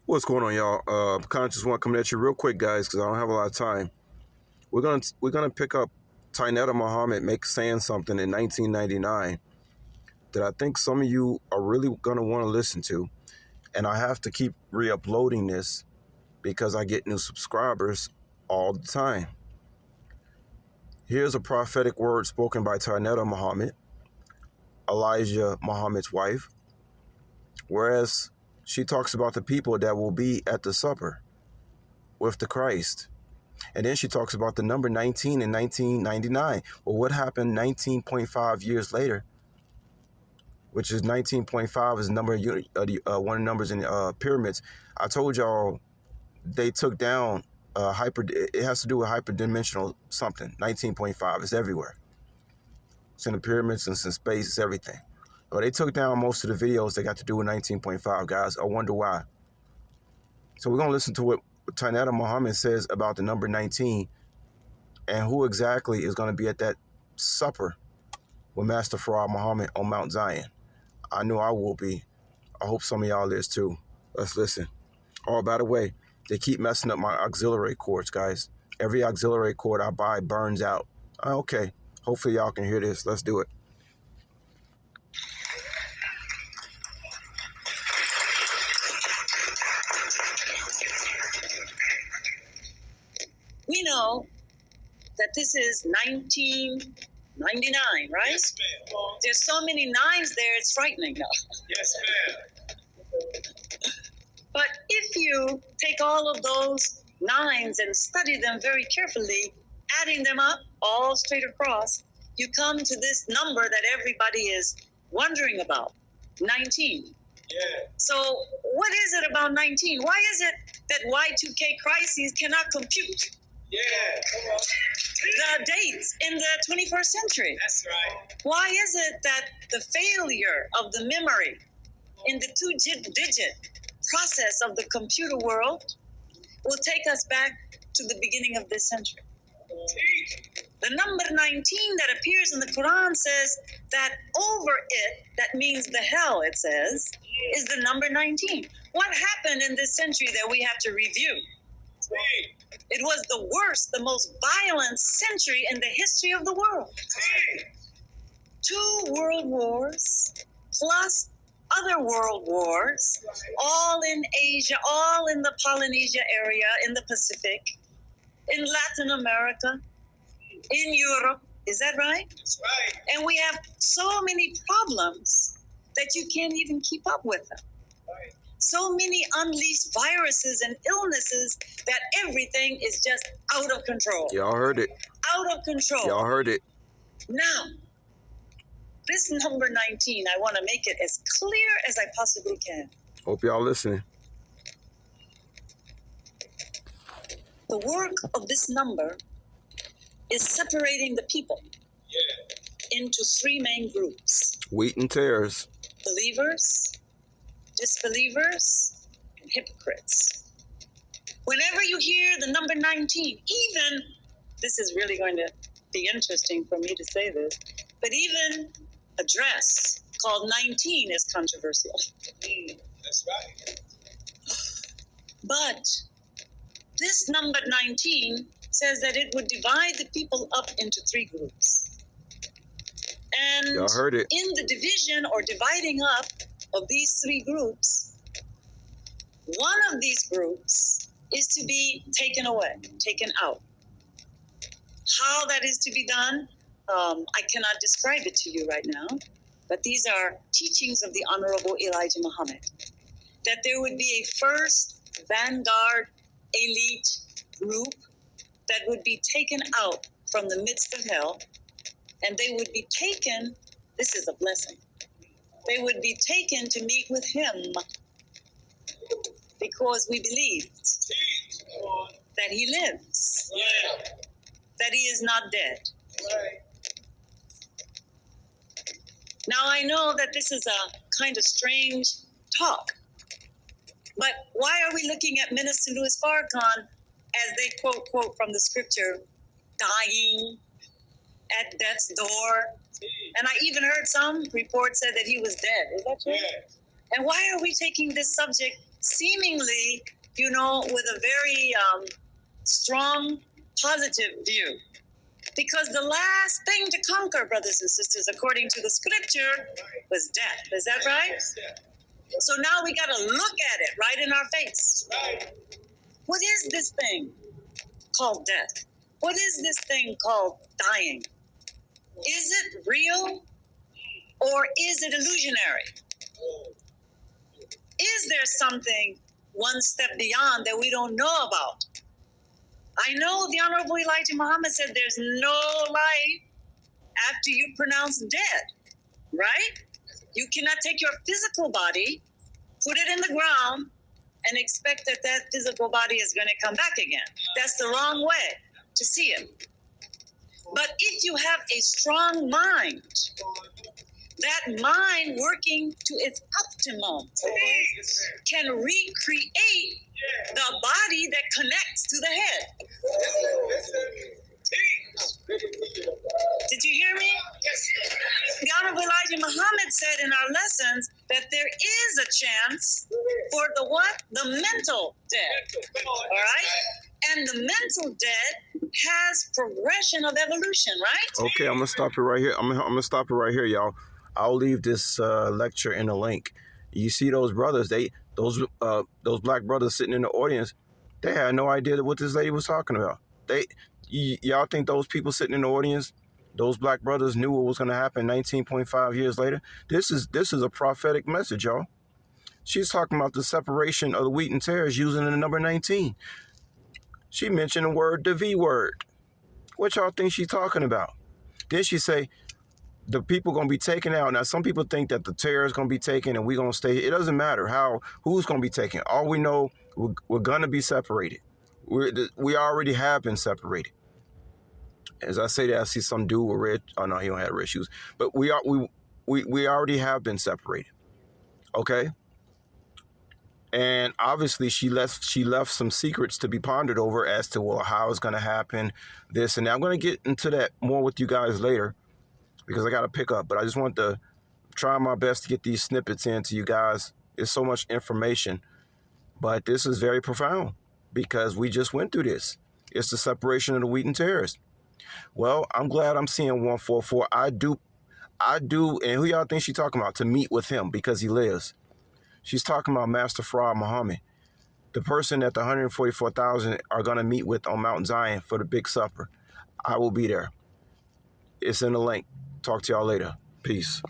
What's going on, y'all? Kind of just want to come at you real quick, guys, because I don't have a lot of time. We're gonna pick up Tynetta Muhammad saying something in 1999 that I think some of you are really gonna want to listen to, and I have to keep re-uploading this because I get new subscribers all the time. Here's a prophetic word spoken by Tynetta Muhammad, Elijah Muhammad's wife, whereas she talks about the people that will be at the supper with the Christ. And then she talks about the number 19 in 1999. Well, what happened 19.5 years later, which is 19.5 is the number one of the numbers in pyramids. I told y'all they took down it has to do with hyperdimensional something. 19.5 is everywhere. It's in the pyramids, it's in space, it's everything. Well, they took down most of the videos that got to do with 19.5, guys. I wonder why. So we're going to listen to what Tynetta Muhammad says about the number 19 and who exactly is going to be at that supper with Master Farad Muhammad on Mount Zion. I know I will be. I hope some of y'all is too. Let's listen. Oh, by the way, they keep messing up my auxiliary cords, guys. Every auxiliary cord I buy burns out. Okay. Hopefully y'all can hear this. Let's do it. We know that this is 1999, right? Yes, ma'am. There's so many nines there, it's frightening now. Yes, ma'am. But if you take all of those nines and study them very carefully, adding them up all straight across, you come to this number that everybody is wondering about, 19. Yeah. So what is it about 19? Why is it that Y2K crises cannot compute Yeah. Come on. the dates in the 21st century? That's right. Why is it that the failure of the memory in the two-digit process of the computer world will take us back to the beginning of this century? The number 19 that appears in the Quran says that over it, that means the hell, it says, is the number 19. What happened in this century that we have to review? It was the worst, the most violent century in the history of the world. 2 world wars plus other world wars, all in Asia, all in the Polynesia area, in the Pacific, in Latin America, in Europe. Is that right? That's right. And we have so many problems that you can't even keep up with them. Right. So many unleashed viruses and illnesses that everything is just out of control. Y'all heard it. Out of control. Y'all heard it. Now, this number 19, I want to make it as clear as I possibly can. Hope y'all listening. The work of this number is separating the people Yeah. into 3 main groups: Wheat and tares. believers, disbelievers, and hypocrites. Whenever you hear the number 19, even, this is really going to be interesting for me to say this, but even a dress called 19 is controversial. That's right. But this number 19 says that it would divide the people up into 3 groups. And Y'all heard it. in the division or dividing up of these 3 groups, one of these groups is to be taken away, taken out. How that is to be done, I cannot describe it to you right now, but these are teachings of the Honorable Elijah Muhammad, that there would be a first vanguard elite group that would be taken out from the midst of hell, and they would be taken, this is a blessing, they would be taken to meet with him because we believed that he lives, Yeah. that he is not dead. Right. Now, I know that this is a kind of strange talk, but why are we looking at Minister Louis Farrakhan as they quote from the scripture, dying at death's door? And I even heard some reports said that he was dead. Is that true? Yeah. And why are we taking this subject seemingly, with a very strong, positive view? Because the last thing to conquer, brothers and sisters, according to the scripture, was death. Is that right? So now we got to look at it right in our face. What is this thing called death? What is this thing called dying? Is it real or is it illusionary? Is there something one step beyond that we don't know about? I know the Honorable Elijah Muhammad said there's no life after you pronounce dead, right? You cannot take your physical body, put it in the ground, and expect that that physical body is going to come back again. That's the wrong way to see it. But if you have a strong mind, that mind working to its optimum can recreate the body that connects to the head. Did you hear me? The Honorable Elijah Muhammad said in our lessons that there is a chance for the what? The mental dead. All right? And the mental dead has progression of evolution, right? Okay, I'm gonna stop it right here. I'm gonna stop it right here, y'all. I'll leave this lecture in the link. You see those brothers? Those black brothers sitting in the audience. They had no idea what this lady was talking about. Y'all think those people sitting in the audience, those black brothers, knew what was going to happen 19.5 years later? This is a prophetic message, y'all. She's talking about the separation of the wheat and tares using the number 19. She mentioned the V word. What y'all think she's talking about? Then she say, the people going to be taken out. Now, some people think that the terror is going to be taken and we're going to stay. It doesn't matter who's going to be taken. All we know, we're going to be separated. We already have been separated. As I say that, I see some dude with red. Oh no, he don't have red shoes. But we already have been separated. Okay. And obviously, she left some secrets to be pondered over as to how it's going to happen, this and that. I'm going to get into that more with you guys later because I got to pick up. But I just want to try my best to get these snippets into you guys. It's so much information, but this is very profound because we just went through this. It's the separation of the wheat and tares. Well, I'm glad I'm seeing 144. I do. And who y'all think she's talking about? To meet with him because he lives. She's talking about Master Fraud Muhammad, the person that the 144,000 are going to meet with on Mount Zion for the big supper. I will be there. It's in the link. Talk to y'all later. Peace.